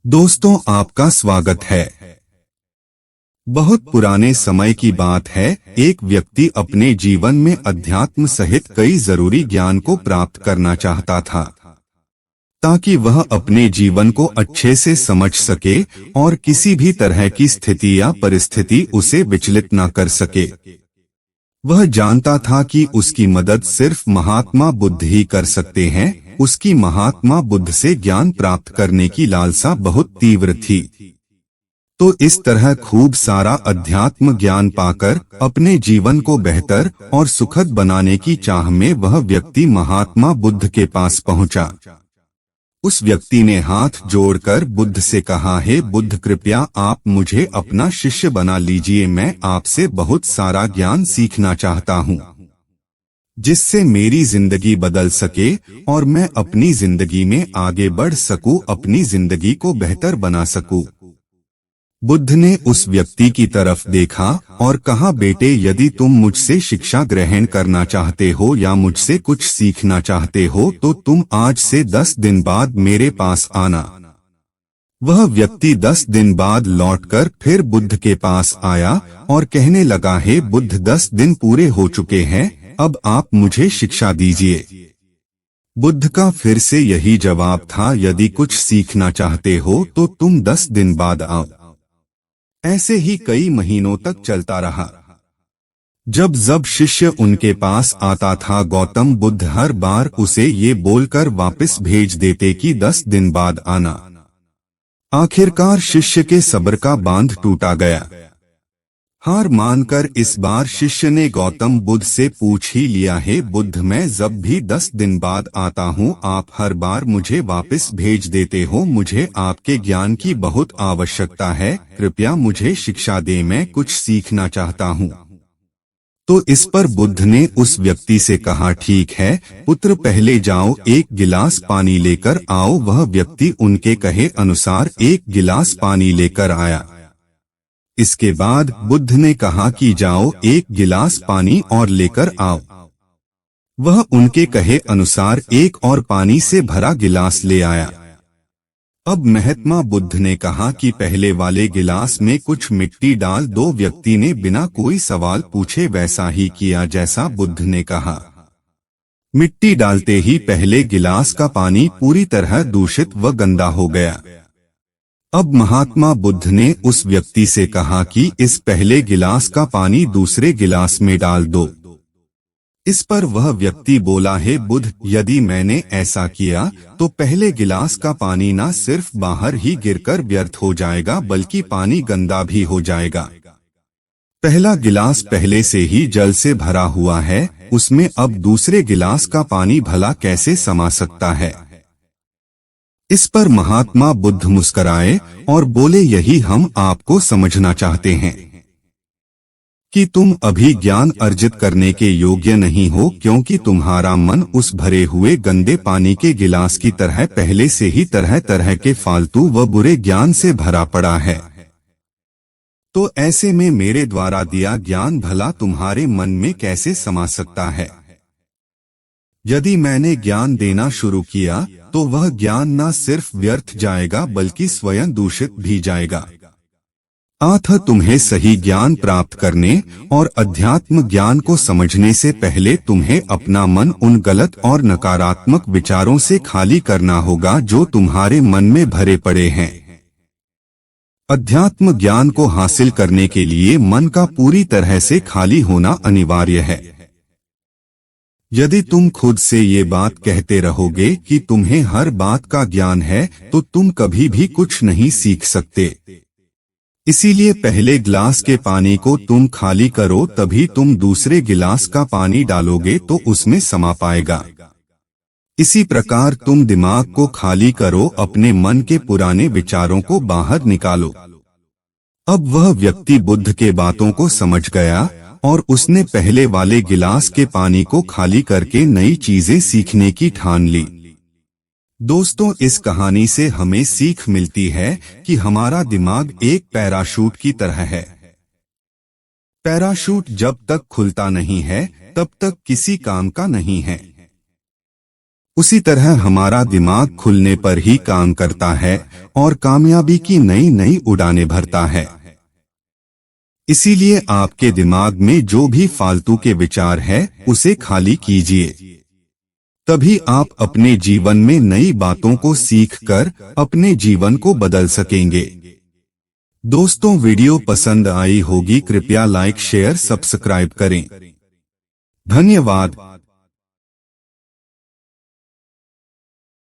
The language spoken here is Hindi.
दोस्तों, आपका स्वागत है। बहुत पुराने समय की बात है, एक व्यक्ति अपने जीवन में अध्यात्म सहित कई जरूरी ज्ञान को प्राप्त करना चाहता था, ताकि वह अपने जीवन को अच्छे से समझ सके और किसी भी तरह की स्थिति या परिस्थिति उसे विचलित न कर सके। वह जानता था कि उसकी मदद सिर्फ महात्मा बुद्ध ही कर सकते हैं। उसकी महात्मा बुद्ध से ज्ञान प्राप्त करने की लालसा बहुत तीव्र थी। तो इस तरह खूब सारा अध्यात्म ज्ञान पाकर अपने जीवन को बेहतर और सुखद बनाने की चाह में वह व्यक्ति महात्मा बुद्ध के पास पहुंचा। उस व्यक्ति ने हाथ जोड़कर बुद्ध से कहा, हे बुद्ध, कृपया आप मुझे अपना शिष्य बना लीजिए। मैं आपसे बहुत सारा ज्ञान सीखना चाहता हूँ, जिससे मेरी जिंदगी बदल सके और मैं अपनी जिंदगी में आगे बढ़ सकूं, अपनी जिंदगी को बेहतर बना सकूं। बुद्ध ने उस व्यक्ति की तरफ देखा और कहा, बेटे, यदि तुम मुझसे शिक्षा ग्रहण करना चाहते हो या मुझसे कुछ सीखना चाहते हो तो तुम आज से 10 दिन बाद मेरे पास आना। वह व्यक्ति 10 दिन बाद लौटकर फिर बुद्ध के पास आया और कहने लगा, हे बुद्ध, 10 दिन पूरे हो चुके हैं, अब आप मुझे शिक्षा दीजिए। बुद्ध का फिर से यही जवाब था, यदि कुछ सीखना चाहते हो तो तुम 10 दिन बाद आओ। ऐसे ही कई महीनों तक चलता रहा। जब जब शिष्य उनके पास आता था, गौतम बुद्ध हर बार उसे ये बोलकर वापस भेज देते कि 10 दिन बाद आना। आखिरकार शिष्य के सब्र का बांध टूटा गया। हार मानकर इस बार शिष्य ने गौतम बुद्ध से पूछ ही लिया, है बुद्ध, मैं जब भी 10 दिन बाद आता हूँ आप हर बार मुझे वापस भेज देते हो। मुझे आपके ज्ञान की बहुत आवश्यकता है, कृपया मुझे शिक्षा दे, मैं कुछ सीखना चाहता हूँ। तो इस पर बुद्ध ने उस व्यक्ति से कहा, ठीक है पुत्र, पहले जाओ, एक गिलास पानी लेकर आओ। वह व्यक्ति उनके कहे अनुसार एक गिलास पानी लेकर आया। इसके बाद बुद्ध ने कहा कि जाओ, एक गिलास पानी और लेकर आओ। वह उनके कहे अनुसार एक और पानी से भरा गिलास ले आया। अब महात्मा बुद्ध ने कहा कि पहले वाले गिलास में कुछ मिट्टी डाल दो। व्यक्ति ने बिना कोई सवाल पूछे वैसा ही किया जैसा बुद्ध ने कहा। मिट्टी डालते ही पहले गिलास का पानी पूरी तरह दूषित व गंदा हो गया। अब महात्मा बुद्ध ने उस व्यक्ति से कहा कि इस पहले गिलास का पानी दूसरे गिलास में डाल दो। इस पर वह व्यक्ति बोला, है बुद्ध, यदि मैंने ऐसा किया तो पहले गिलास का पानी न सिर्फ बाहर ही गिरकर व्यर्थ हो जाएगा बल्कि पानी गंदा भी हो जाएगा। पहला गिलास पहले से ही जल से भरा हुआ है, उसमें अब दूसरे गिलास का पानी भला कैसे समा सकता है। इस पर महात्मा बुद्ध मुस्कराए और बोले, यही हम आपको समझना चाहते हैं कि तुम अभी ज्ञान अर्जित करने के योग्य नहीं हो, क्योंकि तुम्हारा मन उस भरे हुए गंदे पानी के गिलास की तरह पहले से ही तरह तरह के फालतू व बुरे ज्ञान से भरा पड़ा है। तो ऐसे में मेरे द्वारा दिया ज्ञान भला तुम्हारे मन में कैसे समा सकता है। यदि मैंने ज्ञान देना शुरू किया तो वह ज्ञान न सिर्फ व्यर्थ जाएगा बल्कि स्वयं दूषित भी जाएगा। अतः तुम्हें सही ज्ञान प्राप्त करने और अध्यात्म ज्ञान को समझने से पहले तुम्हें अपना मन उन गलत और नकारात्मक विचारों से खाली करना होगा जो तुम्हारे मन में भरे पड़े हैं। अध्यात्म ज्ञान को हासिल करने के लिए मन का पूरी तरह से खाली होना अनिवार्य है। यदि तुम खुद से ये बात कहते रहोगे कि तुम्हें हर बात का ज्ञान है तो तुम कभी भी कुछ नहीं सीख सकते। इसीलिए पहले गिलास के पानी को तुम खाली करो, तभी तुम दूसरे गिलास का पानी डालोगे तो उसमें समा पाएगा। इसी प्रकार तुम दिमाग को खाली करो, अपने मन के पुराने विचारों को बाहर निकालो। अब वह व्यक्ति बुद्ध के बातों को समझ गया और उसने पहले वाले गिलास के पानी को खाली करके नई चीजें सीखने की ठान ली। दोस्तों, इस कहानी से हमें सीख मिलती है कि हमारा दिमाग एक पैराशूट की तरह है। पैराशूट जब तक खुलता नहीं है तब तक किसी काम का नहीं है। उसी तरह हमारा दिमाग खुलने पर ही काम करता है और कामयाबी की नई नई उड़ानें भरता है। इसीलिए आपके दिमाग में जो भी फालतू के विचार है उसे खाली कीजिए। तभी आप अपने जीवन में नई बातों को सीखकर अपने जीवन को बदल सकेंगे। दोस्तों, वीडियो पसंद आई होगी, कृपया लाइक शेयर सब्सक्राइब करें। धन्यवाद।